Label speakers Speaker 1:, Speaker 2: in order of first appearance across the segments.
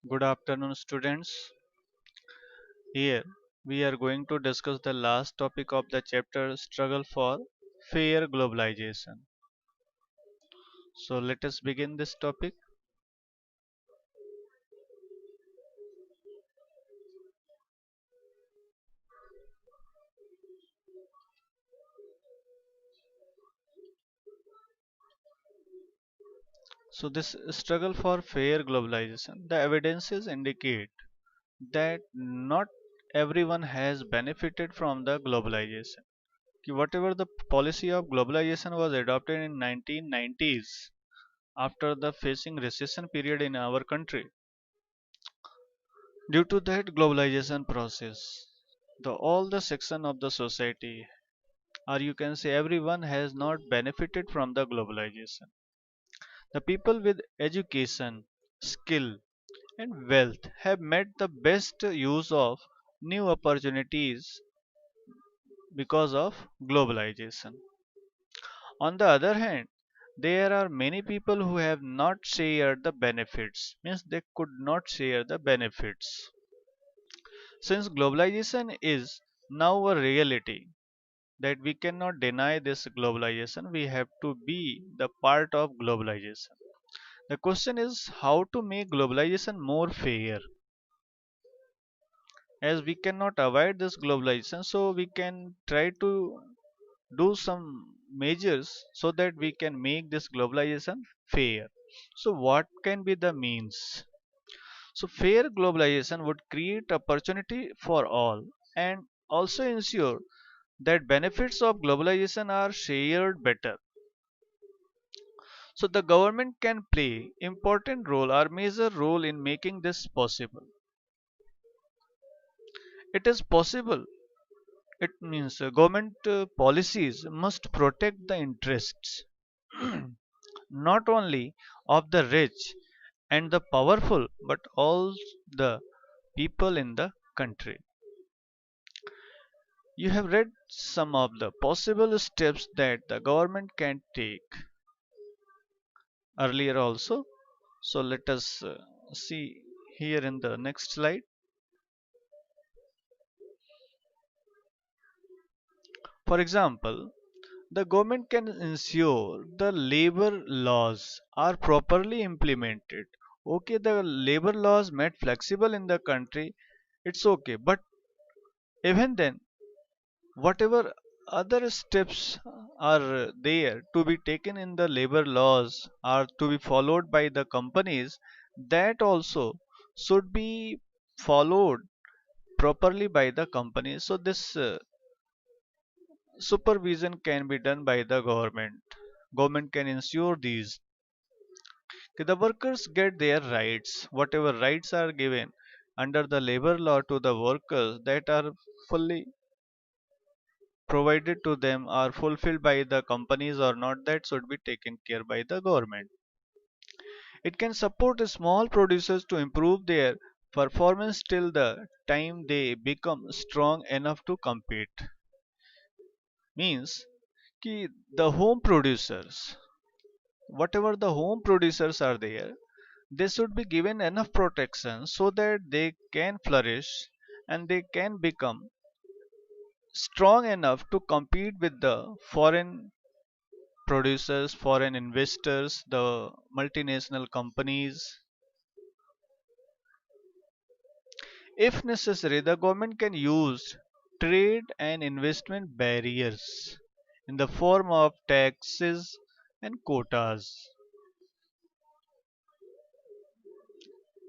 Speaker 1: Good afternoon, students. Here we are going to discuss the last topic of the chapter Struggle for Fair Globalization. So, let us begin this topic. So, this struggle for fair globalization, the evidences indicate that not everyone has benefited from the globalization. Whatever the policy of globalization was adopted in 1990s after the facing recession period in our country. Due to that globalization process, all the section of the society, or you can say everyone, has not benefited from the globalization. The people with education, skill, and wealth have made the best use of new opportunities because of globalization. On the other hand, there are many people who have not shared the benefits, means they could not share the benefits. Since globalization is now a reality, that we cannot deny this globalization, we have to be the part of globalization. The question is how to make globalization more fair. As we cannot avoid this globalization, so we can try to do some measures so that we can make this globalization fair. So what can be the means? So fair globalization would create opportunity for all and also ensure that benefits of globalization are shared better. So the government can play important role or major role in making this possible. It is possible. It means government policies must protect the interests not only of the rich and the powerful but all the people in the country. You have read some of the possible steps that the government can take earlier also. So let us see here in the next slide. For example, the government can ensure the labor laws are properly implemented. Okay, the labor laws made flexible in the country, it's okay. But even then, whatever other steps are there to be taken in the labor laws are to be followed by the companies, that also should be followed properly by the companies. So this supervision can be done by the government. Government can ensure these. Okay, the workers get their rights. Whatever rights are given under the labor law to the workers that are fully provided to them are fulfilled by the companies or not, that should be taken care by the government. It can support small producers to improve their performance till the time they become strong enough to compete. Means ki the home producers, whatever the home producers are there, they should be given enough protection so that they can flourish and they can become strong enough to compete with the foreign producers, foreign investors, the multinational companies. If necessary, the government can use trade and investment barriers in the form of taxes and quotas.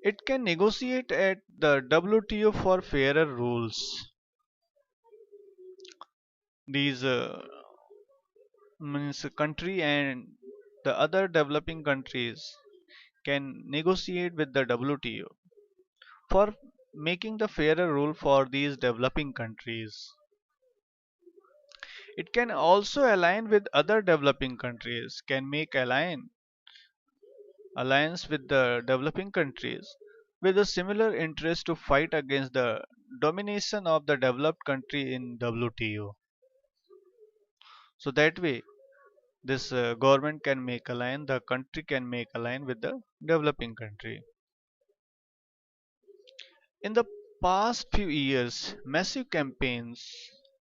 Speaker 1: It can negotiate at the WTO for fairer rules. These means country and the other developing countries can negotiate with the WTO for making the fairer rule for these developing countries. It can also align with other developing countries, can make alliance with the developing countries with a similar interest to fight against the domination of the developed country in WTO. So that way, this government can make align, the country can make align with the developing country. In the past few years, massive campaigns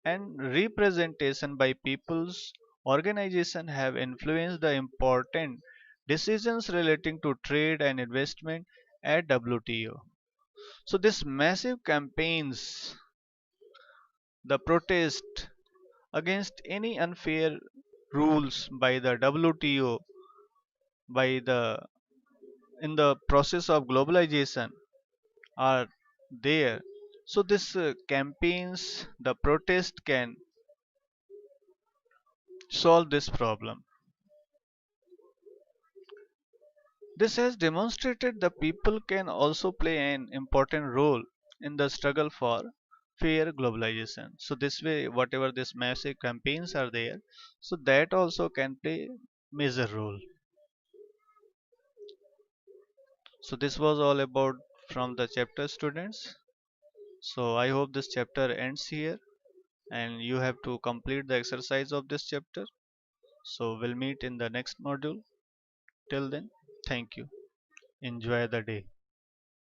Speaker 1: and representation by people's organizations have influenced the important decisions relating to trade and investment at WTO. So these massive campaigns, the protest against any unfair rules by the WTO, by the in the process of globalization are there. So this campaigns, the protest can solve this problem. This has demonstrated that people can also play an important role in the struggle for fair globalization. So this way, whatever these massive campaigns are there, so that also can play major role. So this was all about from the chapter, students. So I hope this chapter ends here and you have to complete the exercise of this chapter. So we'll meet in the next module. Till then, thank you. Enjoy the day.